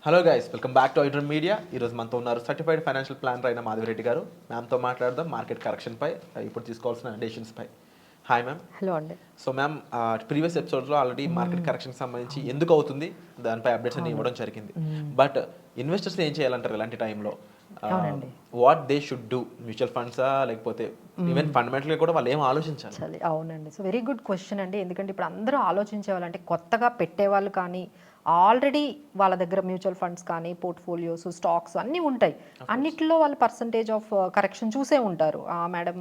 Hello guys, welcome back to iDream media. ఈరోజు మనతో ఉన్నారు సర్టిఫైడ్ ఫైనాన్షియల్ ప్లానర్ అయిన మాధవిరెడ్డి గారు. మ్యామ్తో మాట్లాడదాం మార్కెట్ కరెక్షన్ పై, ఇప్పుడు తీసుకోవాల్సిన డెసిషన్స్ పై. Hi ma'am. హలో అండి. సో మ్యామ్, ప్రీవియస్ ఎపిసోడ్స్లో ఆల్రెడీ మార్కెట్ కరెక్షన్కి సంబంధించి ఎందుకు అవుతుంది దానిపై అప్డేట్స్ అన్ని ఇవ్వడం జరిగింది. బట్ ఇన్వెస్టర్స్ ఏం చేయాలంటారు ఇలాంటి టైంలో? What they should do? Mutual ఫండ్సా, లేకపోతే ఈవెన్ ఫండమెంటల్గా కూడా వాళ్ళు ఏం ఆలోచించాలి? అవునండి. సో వెరీ గుడ్ క్వశ్చన్ అండి. ఎందుకంటే ఇప్పుడు అందరూ ఆలోచించే వాళ్ళంటే కొత్తగా పెట్టేవాళ్ళు కానీ, ఆల్రెడీ వాళ్ళ దగ్గర మ్యూచువల్ ఫండ్స్ కానీ, పోర్ట్ఫోలియోస్, స్టాక్స్ అన్నీ ఉంటాయి. అన్నిట్లో వాళ్ళు పర్సంటేజ్ ఆఫ్ కరెక్షన్ చూసే ఉంటారు. మేడం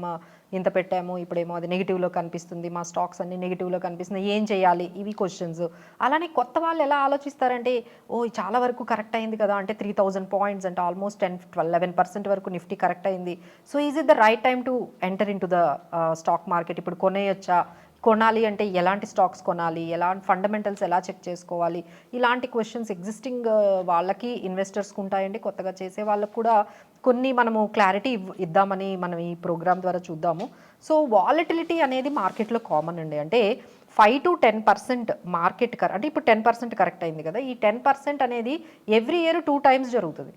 ఇంత పెట్టాము, ఇప్పుడేమో అది నెగిటివ్లో కనిపిస్తుంది, మా స్టాక్స్ అన్ని నెగిటివ్లో కనిపిస్తుంది, ఏం చేయాలి, ఇవి క్వశ్చన్స్. అలానే కొత్త వాళ్ళు ఎలా ఆలోచిస్తారంటే, చాలా వరకు కరెక్ట్ అయింది కదా, అంటే 3000 పాయింట్స్ అంటే ఆల్మోస్ట్ 11% వరకు నిఫ్టీ కరెక్ట్ అయింది. So is it the right time to enter in to the stock market? ఇప్పుడు కొనేయొచ్చా, కొనాలి అంటే ఎలాంటి స్టాక్స్ కొనాలి, ఎలాంటి ఫండమెంటల్స్ ఎలా చెక్ చేసుకోవాలి, ఇలాంటి క్వశ్చన్స్ ఎగ్జిస్టింగ్ వాళ్ళకి ఇన్వెస్టర్స్కి ఉంటాయండి. కొత్తగా చేసే వాళ్ళకు కూడా కొన్ని మనము క్లారిటీ ఇద్దామని మనం ఈ ప్రోగ్రామ్ ద్వారా చూద్దాము. సో వాలటిలిటీ అనేది మార్కెట్లో కామన్ అండి. అంటే 5 to 10% మార్కెట్ అంటే ఇప్పుడు 10% కరెక్ట్ అయింది కదా, ఈ 10% అనేది ఎవ్రీ ఇయర్ 2 times జరుగుతుంది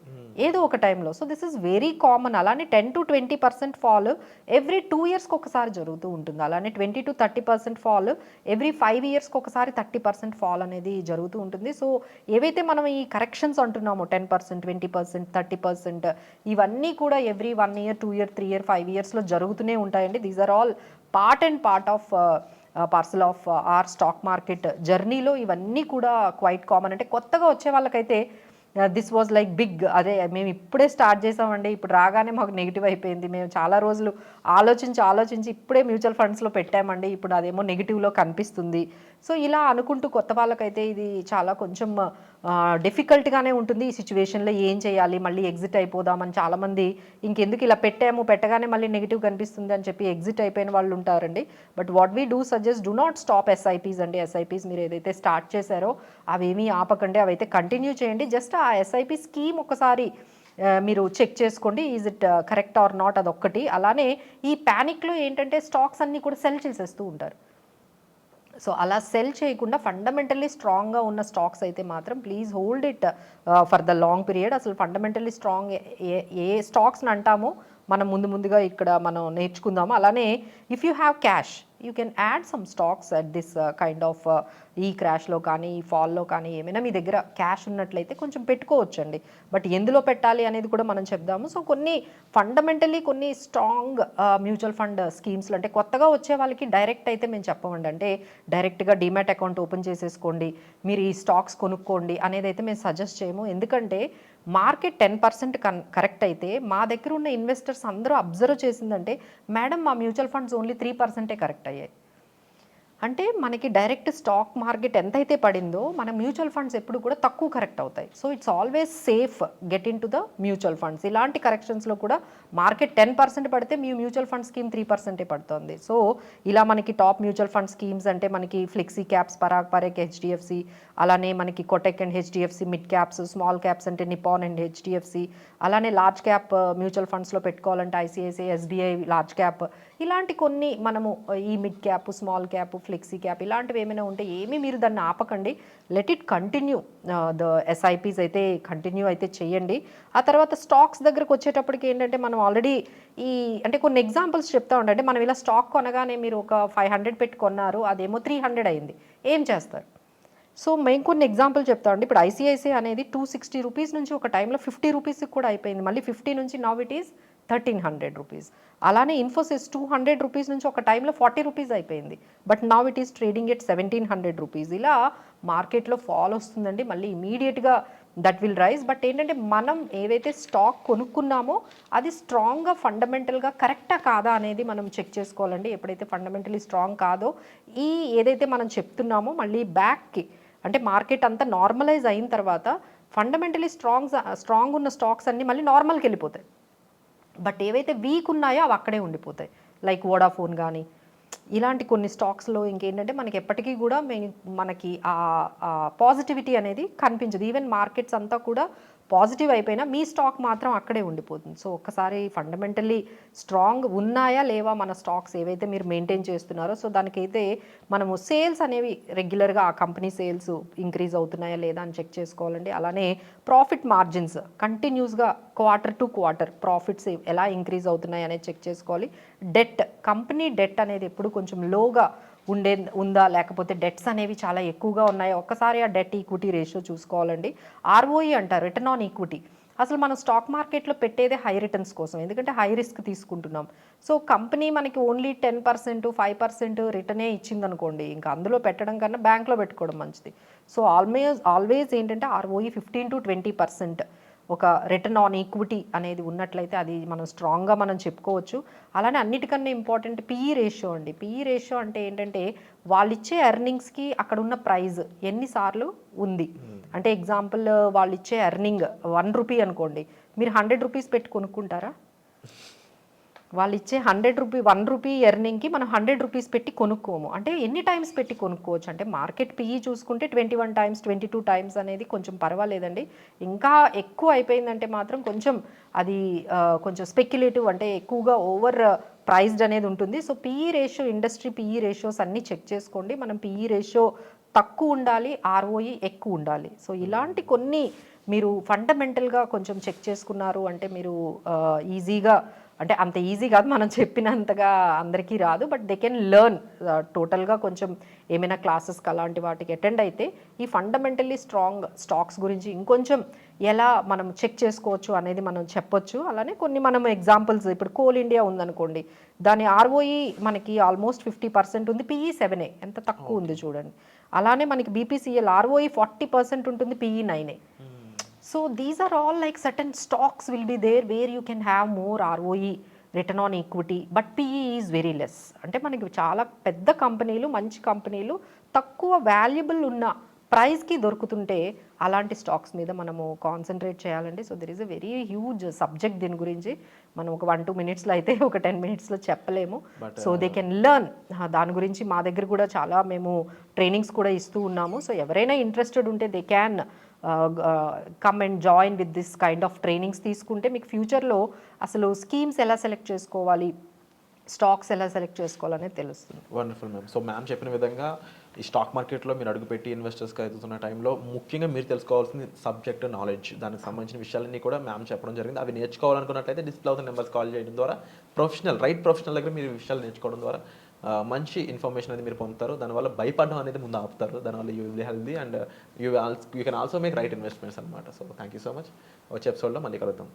ఏదో ఒక టైంలో. So this is very common. అలానే 10 to 20% ఫాల్ ఎవ్రీ 2 yearsకి ఒకసారి జరుగుతూ ఉంటుంది. అలానే 20 to 30% ఫాల్ ఎవ్రీ 5 yearsకి ఒకసారి 30% ఫాల్ అనేది జరుగుతూ ఉంటుంది. సో ఏవైతే మనం ఈ కరెక్షన్స్ అంటున్నామో 10%, 20%, 30%, ఇవన్నీ కూడా ఎవ్రీ 1 year, 2 year, 3 year, 5 yearsలో జరుగుతూనే ఉంటాయండి. These are all part of parcel of our stock market జర్నీలో. ఇవన్నీ కూడా క్వైట్ కామన్. అంటే కొత్తగా వచ్చే వాళ్ళకైతే దిస్ వాజ్ లైక్ బిగ్, అదే మేము ఇప్పుడే స్టార్ట్ చేసామండి, ఇప్పుడు రాగానే మాకు నెగిటివ్ అయిపోయింది, మేము చాలా రోజులు ఆలోచించి ఇప్పుడే మ్యూచువల్ ఫండ్స్లో పెట్టామండి, ఇప్పుడు అదేమో నెగిటివ్లో కనిపిస్తుంది. సో ఇలా అనుకుంటూ కొత్త వాళ్ళకైతే ఇది చాలా కొంచెం డిఫికల్ట్గానే ఉంటుంది. ఈ సిచ్యువేషన్లో ఏం చేయాలి, మళ్ళీ ఎగ్జిట్ అయిపోదామని చాలామంది, ఇంకెందుకు ఇలా పెట్టగానే మళ్ళీ నెగిటివ్ కనిపిస్తుంది అని చెప్పి ఎగ్జిట్ అయిపోయిన వాళ్ళు ఉంటారండి. But what we do suggest, do not stop SIPs అండి. ఎస్ఐపీస్ మీరు ఏదైతే స్టార్ట్ చేశారో అవేమీ ఆపకండి, అవైతే కంటిన్యూ చేయండి. జస్ట్ ఆ ఎస్ఐపి స్కీమ్ ఒకసారి మీరు చెక్ చేసుకోండి, is it correct or not, అదొక్కటి. అలానే ఈ ప్యానిక్లో ఏంటంటే స్టాక్స్ అన్నీ కూడా సెల్ చేసేస్తూ ఉంటారు. సో అలా సెల్ చేయకుండా ఫండమెంటల్లీ స్ట్రాంగ్గా ఉన్న స్టాక్స్ అయితే మాత్రం please hold it for the long period. అసలు ఫండమెంటల్లీ స్ట్రాంగ్ ఏ స్టాక్స్ని అంటామో మనం ముందుగా ఇక్కడ మనం నేర్చుకుందాము. అలానే if you have cash, you can add some stocks at this kind of ఈ క్రాష్లో కానీ, ఈ ఫాల్లో కానీ, ఏమైనా మీ దగ్గర క్యాష్ ఉన్నట్లయితే కొంచెం పెట్టుకోవచ్చండి. బట్ ఎందులో పెట్టాలి అనేది కూడా మనం చెప్దాము. సో కొన్ని ఫండమెంటలీ కొన్ని స్ట్రాంగ్ మ్యూచువల్ ఫండ్ స్కీమ్స్లో, అంటే కొత్తగా వచ్చే వాళ్ళకి డైరెక్ట్ అయితే మేము చెప్పమండి. అంటే డైరెక్ట్గా డీమ్యాట్ అకౌంట్ ఓపెన్ చేసేసుకోండి, మీరు ఈ స్టాక్స్ కొనుక్కోండి అనేది అయితే మేము సజెస్ట్ చేయము. ఎందుకంటే మార్కెట్ 10% కరెక్ట్ అయితే మా దగ్గర ఉన్న ఇన్వెస్టర్స్ అందరూ అబ్జర్వ్ చేసిందంటే, మేడం మా మ్యూచువల్ ఫండ్స్ ఓన్లీ 3% కరెక్ట్ అయ్యాయి. అంటే మనకి డైరెక్ట్ స్టాక్ మార్కెట్ ఎంతైతే పడిందో మన మ్యూచువల్ ఫండ్స్ ఎప్పుడు కూడా తక్కువ కరెక్ట్ అవుతాయి. So it's always safe get in to the mutual funds. ఇలాంటి కరెక్షన్స్లో కూడా మార్కెట్ 10% పడితే మీ మ్యూచువల్ ఫండ్ స్కీమ్ 3% పడుతుంది. సో ఇలా మనకి టాప్ మ్యూచువల్ ఫండ్ స్కీమ్స్ అంటే మనకి ఫ్లెక్సీ క్యాప్స్, పరాగ్ హెచ్డిఎఫ్సి, అలానే మనకి Kotak and HDFC mid caps, small caps అంటే నిపాన్ అండ్ హెచ్డిఎఫ్సి, అలానే లార్జ్ క్యాప్ మ్యూచువల్ ఫండ్స్లో పెట్టుకోవాలంటే ఐసిఐసిఐ, ఎస్బీఐ లార్జ్ క్యాప్, ఇలాంటి కొన్ని మనము ఈ mid cap, small cap, flexi cap ఇలాంటివి ఏమైనా ఉంటే ఏమీ మీరు దాన్ని ఆపకండి. Let it continue. The SIPs అయితే కంటిన్యూ అయితే చేయండి. ఆ తర్వాత స్టాక్స్ దగ్గరకు వచ్చేటప్పటికి ఏంటంటే మనం ఆల్రెడీ అంటే కొన్ని ఎగ్జాంపుల్స్ చెప్తా ఉండండి. మనం ఇలా స్టాక్ కొనగానే మీరు ఒక 500 పెట్టి కొన్నారు, అదేమో 300 అయింది, ఏం చేస్తారు? సో మేము కొన్ని ఎగ్జాంపుల్ చెప్తామండి. ఇప్పుడు ఐసిఐసిఐ అనేది 260 రూపీస్ నుంచి ఒక టైంలో 50 రూపీస్కి కూడా అయిపోయింది, మళ్ళీ 50 నుంచి నవ్ ఇట్ ఈస్ 1300 రూపీస్. అలానే ఇన్ఫోసిస్ 200 రూపీస్ నుంచి ఒక టైంలో 40 రూపీస్ అయిపోయింది, but now it is trading at 1700 rupees. ఇలా మార్కెట్లో ఫాల్ వస్తుందండి, మళ్ళీ ఇమీడియట్గా దట్ విల్ రైజ్. బట్ ఏంటంటే మనం ఏవైతే స్టాక్ కొనుక్కున్నామో అది స్ట్రాంగ్గా ఫండమెంటల్గా కరెక్టా కాదా అనేది మనం చెక్ చేసుకోవాలండి. ఎప్పుడైతే ఫండమెంటలీ స్ట్రాంగ్ కాదో ఏదైతే మనం చెప్తున్నామో మళ్ళీ బ్యాక్కి, అంటే మార్కెట్ అంతా నార్మలైజ్ అయిన తర్వాత ఫండమెంటలీ స్ట్రాంగ్ ఉన్న స్టాక్స్ అన్నీ మళ్ళీ నార్మల్కి వెళ్ళిపోతాయి. బట్ ఏవైతే వీక్ ఉన్నాయో అవి అక్కడే ఉండిపోతాయి. లైక్ వోడాఫోన్ కానీ ఇలాంటి కొన్ని స్టాక్స్లో ఇంకేంటంటే మనకి ఎప్పటికీ కూడా మనకి ఆ పాజిటివిటీ అనేది కనిపించదు. ఈవెన్ మార్కెట్స్ అంతా కూడా పాజిటివ్ అయిపోయినా మీ స్టాక్ మాత్రం అక్కడే ఉండిపోతుంది. సో ఒక్కసారి ఫండమెంటల్లీ స్ట్రాంగ్ ఉన్నాయా లేవా మన స్టాక్స్ ఏవైతే మీరు మెయింటైన్ చేస్తున్నారో, సో దానికైతే మనము సేల్స్ అనేవి రెగ్యులర్గా ఆ కంపెనీ సేల్స్ ఇంక్రీజ్ అవుతున్నాయా లేదా అని చెక్ చేసుకోవాలండి. అలానే ప్రాఫిట్ మార్జిన్స్ కంటిన్యూస్గా క్వార్టర్ టు క్వార్టర్ ప్రాఫిట్స్ ఎలా ఇంక్రీజ్ అవుతున్నాయి అనేది చెక్ చేసుకోవాలి. డెట్, కంపెనీ డెట్ అనేది ఎప్పుడు కొంచెం లోగా ఉందా, లేకపోతే డెట్స్ అనేవి చాలా ఎక్కువగా ఉన్నాయి, ఒక్కసారి ఆ డెట్ ఈక్విటీ రేషియో చూసుకోవాలండి. ROE అంటారు, రిటర్న్ ఆన్ ఈక్విటీ. అసలు మనం స్టాక్ మార్కెట్లో పెట్టేదే హై రిటర్న్స్ కోసం, ఎందుకంటే హై రిస్క్ తీసుకుంటున్నాం. సో కంపెనీ మనకి ఓన్లీ 10%, 5% రిటర్నే ఇచ్చిందనుకోండి, ఇంకా అందులో పెట్టడం కన్నా బ్యాంక్లో పెట్టుకోవడం మంచిది. సో ఆల్వేస్ ఏంటంటే ROE 15 to 20% ఒక రిటర్న్ ఆన్ ఈక్విటీ అనేది ఉన్నట్లయితే అది మనం స్ట్రాంగ్గా మనం చెప్పుకోవచ్చు. అలానే అన్నిటికన్నా ఇంపార్టెంట్ PE రేషియో అండి. PE రేషియో అంటే ఏంటంటే వాళ్ళు ఇచ్చే ఎర్నింగ్స్కి అక్కడ ఉన్న ప్రైజ్ ఎన్నిసార్లు ఉంది. అంటే ఎగ్జాంపుల్ వాళ్ళు ఇచ్చే ఎర్నింగ్ 1 రూపీ అనుకోండి, మీరు 100 రూపీస్ పెట్టి కొనుక్కుంటారా? వాళ్ళు ఇచ్చే 1 రూపీ ఎర్నింగ్కి మనం 100 రూపీస్ పెట్టి కొనుక్కోము. అంటే ఎన్ని టైమ్స్ పెట్టి కొనుక్కోవచ్చు అంటే మార్కెట్ PE చూసుకుంటే 21 టైమ్స్ 22 టైమ్స్ అనేది కొంచెం పర్వాలేదండి. ఇంకా ఎక్కువ అయిపోయిందంటే మాత్రం కొంచెం అది కొంచెం స్పెక్యులేటివ్, అంటే ఎక్కువగా ఓవర్ ప్రైస్డ్ అనేది ఉంటుంది. So PE ratio, industry PE ratios అన్నీ చెక్ చేసుకోండి. మనం PE రేషియో తక్కువ ఉండాలి, ROE ఎక్కువ ఉండాలి. సో ఇలాంటి కొన్ని మీరు ఫండమెంటల్గా కొంచెం చెక్ చేసుకున్నారు అంటే మీరు ఈజీగా, అంటే అంత ఈజీ కాదు మనం చెప్పినంతగా అందరికీ రాదు, బట్ దే కెన్ లెర్న్. టోటల్గా కొంచెం ఏమైనా క్లాసెస్కి అలాంటి వాటికి అటెండ్ అయితే ఈ ఫండమెంటల్లీ స్ట్రాంగ్ స్టాక్స్ గురించి ఇంకొంచెం ఎలా మనం చెక్ చేసుకోవచ్చు అనేది మనం చెప్పొచ్చు. అలానే కొన్ని మనం ఎగ్జాంపుల్స్, ఇప్పుడు కోల్ ఇండియా ఉందనుకోండి, దాని ROE మనకి ఆల్మోస్ట్ 50% ఉంది, PE 7 ఎంత తక్కువ ఉంది చూడండి. అలానే మనకి BPCL ROE 40% ఉంటుంది, PE 9. So these are all like certain stocks will be there where you can have more ROE, return on equity, but PE is very less. అంటే మనకి చాలా పెద్ద కంపెనీలు, మంచి కంపెనీలు తక్కువ వాల్యుబుల్ ఉన్న ప్రైస్కి దొరుకుతుంటే అలాంటి స్టాక్స్ మీద మనము కాన్సన్ట్రేట్ చేయాలండి. So there is a very huge subject దీని గురించి. మనం ఒక 1-2 మినిట్స్లో అయితే ఒక 10 మినిట్స్లో చెప్పలేము. So they can learn. దాని గురించి మా దగ్గర కూడా చాలా మేము ట్రైనింగ్స్ కూడా ఇస్తూ ఉన్నాము. సో ఎవరైనా ఇంట్రెస్టెడ్ ఉంటే they can come and join with this kind of trainings తీసుకుంటే మీకు ఫ్యూచర్లో అసలు స్కీమ్స్ ఎలా సెలెక్ట్ చేసుకోవాలి, స్టాక్స్ ఎలా సెలెక్ట్ చేసుకోవాలనేది తెలుస్తుంది. Wonderful ma'am. సో మ్యామ్ చెప్పిన విధంగా ఈ స్టాక్ మార్కెట్లో మీరు అడుగుపెట్టి ఇన్వెస్టర్స్కి అవుతున్న టైంలో ముఖ్యంగా మీరు తెలుసుకోవాల్సింది సబ్జెక్ట్ నాలెడ్జ్, దానికి సంబంధించిన విషయాలన్నీ కూడా మ్యామ్ చెప్పడం జరిగింది. అవి నేర్చుకోవాలనుకున్నట్లయితే డిస్ప్లే అవుతున్న నెంబర్స్ కాల్ చేయడం ద్వారా రైట్ ప్రొఫెషనల్ దగ్గర మీరు విషయాలు నేర్చుకోవడం ద్వారా మంచి ఇన్ఫర్మేషన్ అనేది మీరు పొందుతారు. దానివల్ల భయపడడం అనేది ముందు ఆపుతారు. దానివల్ల you will be healthy and you can also make right investments అనమాట. So thank you so much. వచ్చే ఎపిసోడ్లో మళ్ళీ కలుద్దాం.